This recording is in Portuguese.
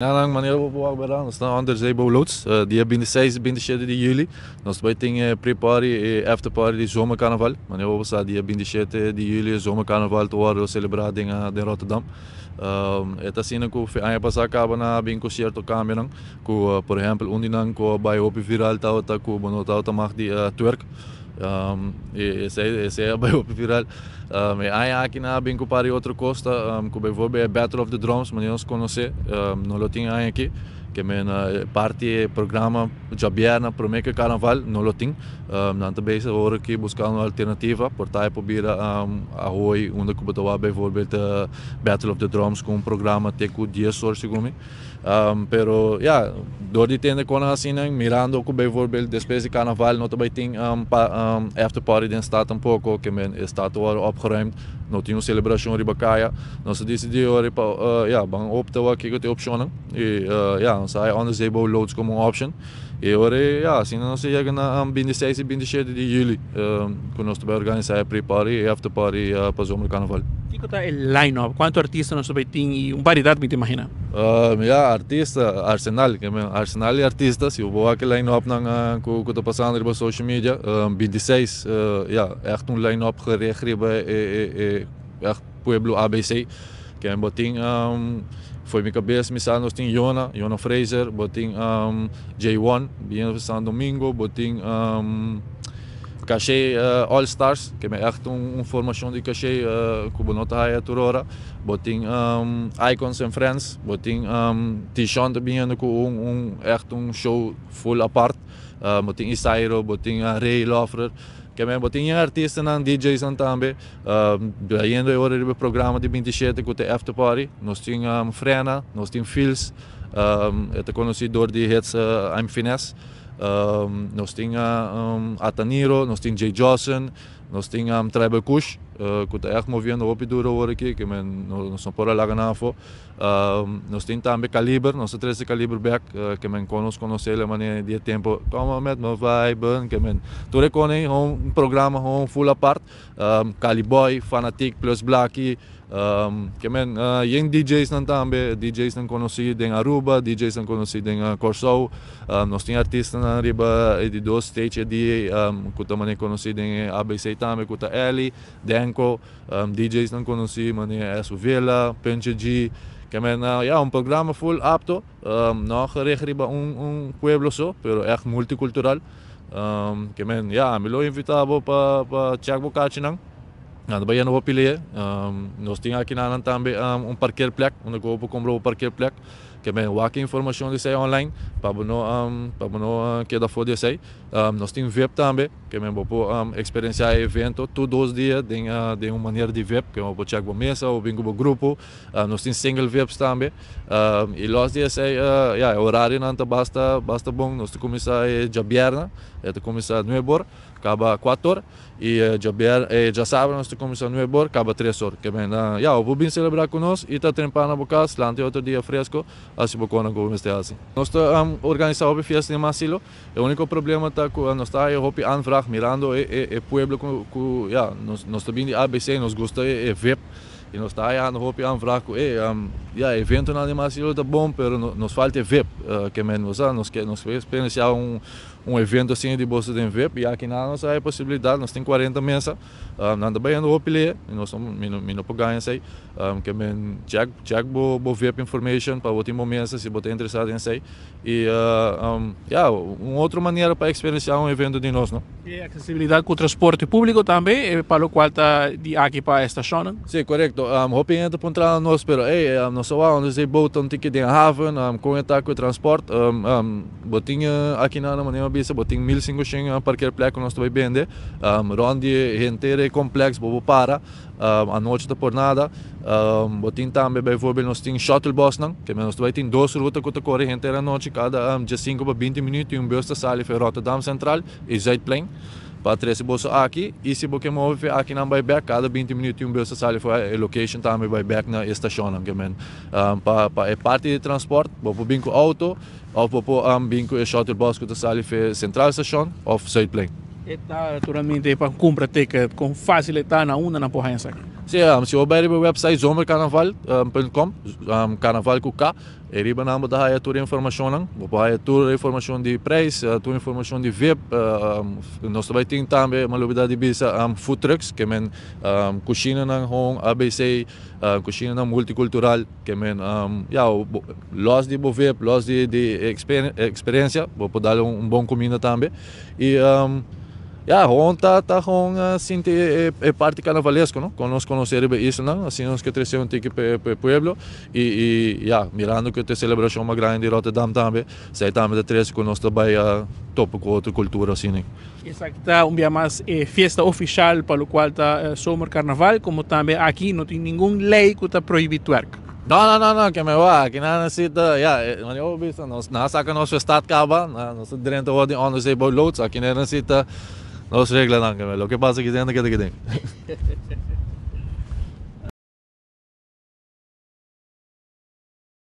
Na maneira boa agora nós estamos under Zeebo Loods, dia 26 e 27 de julho. Nós também tem pre-party e after-party de zomercarnaval. Maneira boa está dia 27 de julho, zomercarnaval to celebrado em Rotterdam. Esta cena que o ano passado acaba na bem concerto câmera, que por exemplo onde não que vai op viral tá outra que bono tá outra mag de twerk. Esse é bem viral. Aqui na bem que para outra costa, que bijvoorbeeld é Battle of the Drums, mas nós conhece, não lo tem aqui, que é parte programa Jabierna para o carnaval, não lo tem. Não também se hora que buscar uma alternativa, portanto probeer a hoje onde que botar bijvoorbeeld Battle of the Drums com programa teco dia source como. Pero ja, door die tende kon zien, mirando que bijvoorbeeld depois de carnaval, não também tem after party den staat um pouco, que men staat opgeruimd, não tinha uma celebração ribacaia, nós decidimos ja, bang op te wachten que te optionen, e ja, nós sai on the Zeebo Loods como option. E agora, ja, assim nós chegamos na 26 e 27 de julho, que nós também organizamos pre-party e after party para o zomer carnaval. ¿Qué está el line-up? ¿Cuántos artistas nos tienen y una variedad, me te imagina? Ja, artista, Arsenal, Arsenal e artistas, eu vou aquele line-up que está passando op social media, 26, ja, echt een line-up gericht echt Pueblo ABC, que é botin, foi minha cabeça, nós tem Jona Fraser, botin J1, Bien San Domingo, botin cachê All Stars, que é echt uma formação de cachê que o nota aí a Torora, botin Icons and Friends, botin Tishon também com echt show full apart, botin Isairo, botin Ray Lofrer, que é botin artista na DJs também, ainda agora o programa de 27 que é after party, nós tem Frena, nós tem Fils, é conhecido de hits I'm Finesse. Nós temos Ataniro, nós temos Jay Johnson, nós temos Tribal Kush, que está echt movendo op duro hoor aqui, que nós não por lá ganhar. Nós temos também Caliber, nós temos Caliber back, que conhece ele maneira de tempo, como met meu vibe, que tu reconhece programa full apart, Caliboy, Fanatic plus Blackie. Que yung DJs também, DJs não conhecidos em Aruba, DJs não conhecidos em Corso, nós temos artistas na riba de dois stage de que também conhecidos em ABC também, que é Eli, Denko, DJs não conhecidos, mané Suvela, Penche G, que é programa full apto, não gericht riba pueblo só, pero é multicultural, que me lo invitado para check bocate não. Nou, dan ben je nog op je nós temos aqui na também parkeerplek, onde eu vou comprar parkeerplek, que é uma informação de online, para não que da foda sei. Nós temos VIP também, que é uma experienciar evento todos os dias de uma maneira de VIP, que é uma check mesa ou bingo grupo. Nós temos single VIPs também. E los dias é horário não basta bom. Nós começar já bierna, começar 9 horas, acaba 4 horas. E já sábado nós começamos 9 horas, acaba 3 horas. Que bem, eu vou vir celebrar conosco e está trempando na boca, lante outro dia fresco, assim vou como está assim. Nós estamos organizando uma festa em Masilo. O único problema está que nós estamos aí aanvraag mirando o pueblo que nós também de ABC nos gosta VIP. E nós estamos aí aanvraag que evento na Masilo está bom, pero nos falta VIP, que nós queremos experienciar evento assim de bolsa de VIP, e aqui nós há a possibilidade, nós temos 40 mesas, nada bem no opile, nós somos não ganhar sei, que check bo VIP information para botar mesa se botar interessado em sei, e uma outra maneira para experienciar evento de nós, não? E acessibilidade com o transporte público também, para o qual está de aqui para a estação? Sim, correto. Hopi entra para entrar nós, pero nós só onde se bota ticket em haven, conectar com o transporte, botinha aqui na maneira bisa boting 1500 parkeerplek nós também vende, ronde inteiro complexo bobo para, a noite da por nada, boting também bijvoorbeeld nós tem shuttle bus não, que nós também tem duas rutas que corre inteira noite cada de 5 para 20 minutos e bus sai para Rotterdam Central e Zuidplein. Para trazer bolsa aqui, e se você move aqui na buyback, cada 20 minutos bolsa sai para a location também buyback na estação, que para parte de transporte, vou vir com auto, ou vou vir com o shuttle bus que sai para Central Station ou Zuidplein. Está naturalmente para comprar ticket com facilidade na uma na porra aqui. Sim, se eu abrir o website zomercarnaval.com, carnaval com K, ele vai dar toda a informação, toda a informação de preço, toda a informação de VIP, nós também temos uma novidade de food trucks, que é cozinha na ABC, cozinha multicultural, que é los de VIP, los de experiência, vou dar bom comida também. E ontem está com parte carnavalesco, não? Nós conhecemos isso, não? Assim nós que crescemos para o pueblo e mirando que tem celebração uma grande em Rotterdam também, sei também de três que nós também topo com outra cultura assim, né? Exacto, está un día más fiesta oficial para lo cual está Zomer Carnaval, como también aquí no tiene ninguna ley que está prohíbe twerk. Não, que me va, aqui não necessita, mas eu vi isso, nós saca nosso estado acaba, nós dentro de onde se boa loads, aqui não necessita, nós regras não, que o que passa aqui dentro, que tem.